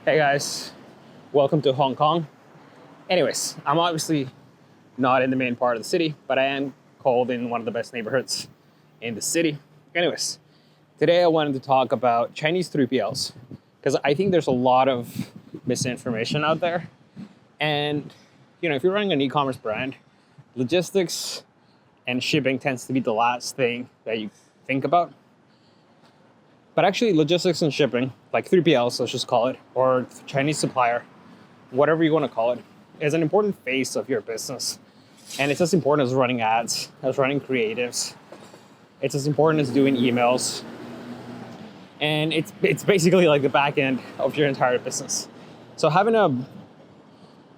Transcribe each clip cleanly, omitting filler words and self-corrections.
Hey guys, welcome to Hong Kong. Anyways, I'm obviously not in the main part of the city, but I am called in one of the best neighborhoods in the city. Anyways, today I wanted to talk about Chinese 3PLs because I think there's a lot of misinformation out there. And if you're running an e-commerce brand, logistics and shipping tends to be the last thing that you think about. But actually, logistics and shipping, like 3PLs, let's just call it, or Chinese supplier, whatever you want to call it, is an important phase of your business. And it's as important as running ads, as running creatives. It's as important as doing emails. And it's basically like the back end of your entire business. So having a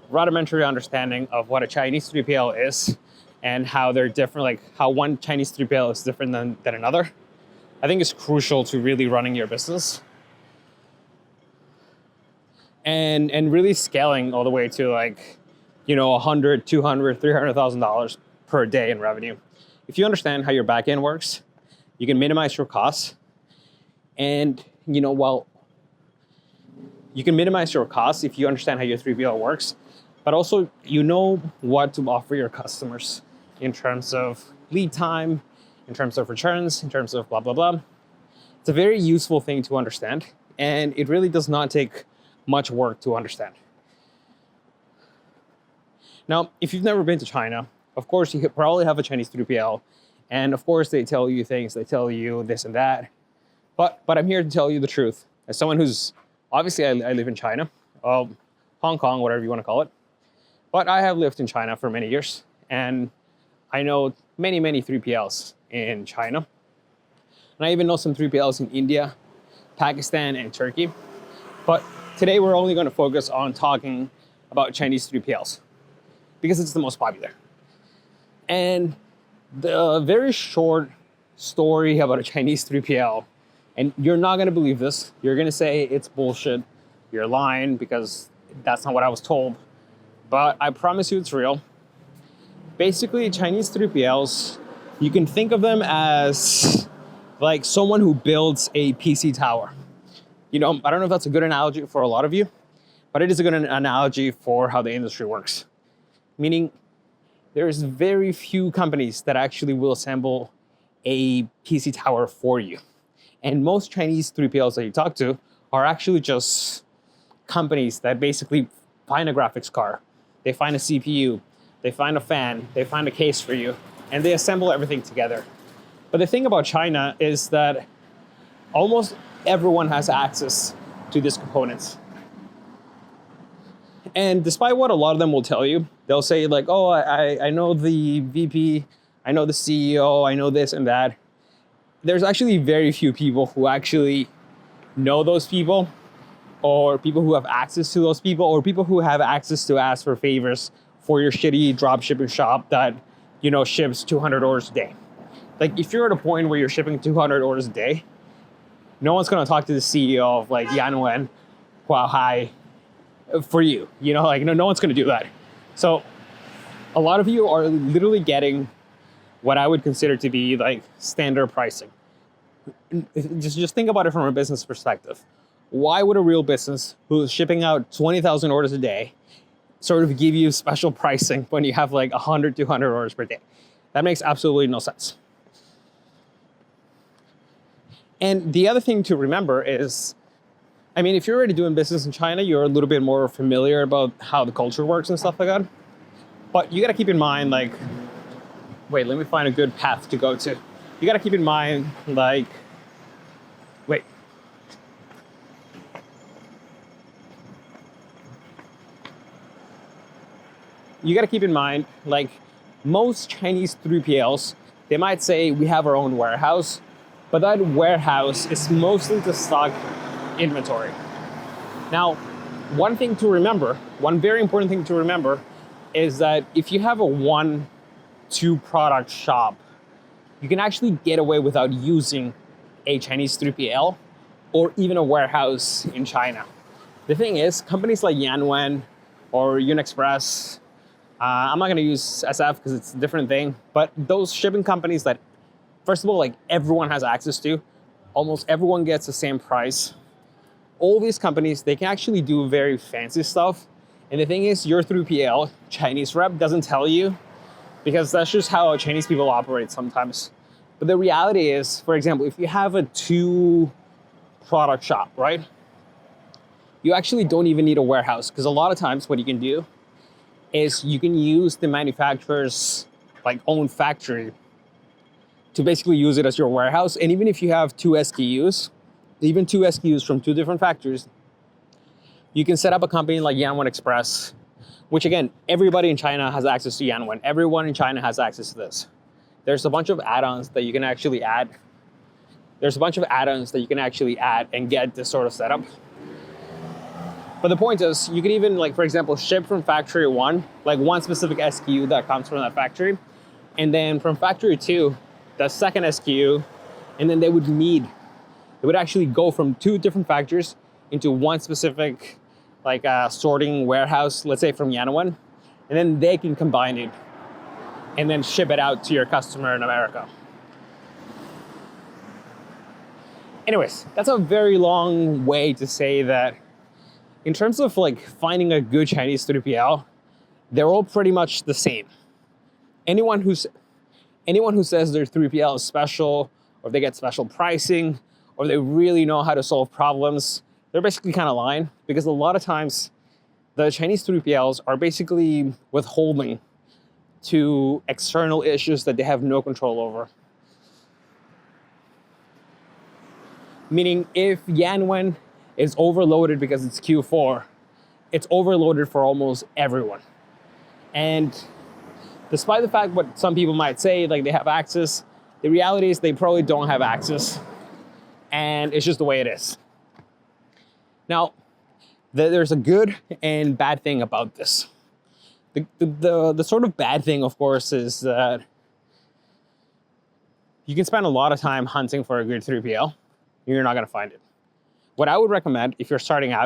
rudimentary understanding of what a Chinese 3PL is and how they're different, like how one Chinese 3PL is different than another, I think is crucial to really running your business. And really scaling all the way to like, $100, $200, $300,000 per day in revenue. If you understand how your back end works, you can minimize your costs. And while you can minimize your costs if you understand how your 3PL works, but also what to offer your customers in terms of lead time, in terms of returns, in terms of blah, blah, blah. It's a very useful thing to understand, and it really does not take much work to understand. Now, if you've never been to China, of course, you probably have a Chinese 3PL, and of course, they tell you things, they tell you this and that. But I'm here to tell you the truth. As someone who's, obviously, I live in China, Hong Kong, whatever you want to call it. But I have lived in China for many years, and I know many, many 3PLs in China. And I even know some 3PLs in India, Pakistan, and Turkey. But today we're only going to focus on talking about Chinese 3PLs because it's the most popular. And the very short story about a Chinese 3PL, and you're not going to believe this, you're going to say it's bullshit, you're lying because that's not what I was told. But I promise you it's real. Basically, Chinese 3PLs, you can think of them as like someone who builds a PC tower. I don't know if that's a good analogy for a lot of you, but it is a good analogy for how the industry works. Meaning, there's very few companies that actually will assemble a PC tower for you. And most Chinese 3PLs that you talk to are actually just companies that basically find a graphics card, they find a CPU, they find a fan, they find a case for you, and they assemble everything together. But the thing about China is that almost everyone has access to these components. And despite what a lot of them will tell you, they'll say like, oh, I know the VP, I know the CEO, I know this and that. There's actually very few people who actually know those people, or people who have access to those people, or people who have access to ask for favors for your shitty drop shipping shop that, ships 200 orders a day. Like, if you're at a point where you're shipping 200 orders a day, no one's going to talk to the CEO of like Yanwen, Huahai for you. No one's going to do that. So a lot of you are literally getting what I would consider to be like standard pricing. Just think about it from a business perspective. Why would a real business who's shipping out 20,000 orders a day sort of give you special pricing when you have like 100, 200 orders per day? That makes absolutely no sense. And the other thing to remember is, if you're already doing business in China, you're a little bit more familiar about how the culture works and stuff like that. But you got to keep in mind, like, wait, let me find a good path to go to. You got to keep in mind, like, wait. You got to keep in mind, like, most Chinese 3PLs, they might say we have our own warehouse, but that warehouse is mostly to stock inventory. Now, one very important thing to remember is that if you have a 1-2 product shop, you can actually get away without using a Chinese 3PL or even a warehouse in China. The thing is, companies like Yanwen or Unexpress, I'm not going to use SF because it's a different thing, but those shipping companies that, first of all, like everyone has access to, almost everyone gets the same price, all these companies, they can actually do very fancy stuff. And the thing is, your 3PL Chinese rep doesn't tell you, because that's just how Chinese people operate sometimes. But the reality is, for example, if you have a 2-product shop, right? You actually don't even need a warehouse, because a lot of times what you can do is you can use the manufacturer's own factory to basically use it as your warehouse. And even if you have 2 SKUs, even 2 SKUs from 2 different factories, you can set up a company like Yanwen Express, which again, everybody in China has access to Yanwen. Everyone in China has access to this. There's a bunch of add-ons that you can actually add. And get this sort of setup. But the point is, you can even, for example, ship from factory 1, one specific SKU that comes from that factory, and then from factory 2, the second SKU, and then they would actually go from 2 different factories into one specific sorting warehouse, let's say from Yanwen, and then they can combine it and then ship it out to your customer in America. Anyways, that's a very long way to say that in terms of finding a good Chinese 3PL, they're all pretty much the same. Anyone who says their 3PL is special, or they get special pricing, or they really know how to solve problems, they're basically kind of lying, because a lot of times the Chinese 3PLs are basically withholding to external issues that they have no control over. Meaning, if Yanwen is overloaded because it's Q4, it's overloaded for almost everyone. And despite the fact what some people might say, they have access, the reality is they probably don't have access. And it's just the way it is. Now, there's a good and bad thing about this. The sort of bad thing, of course, is that you can spend a lot of time hunting for a good 3PL. You're not going to find it. What I would recommend if you're starting out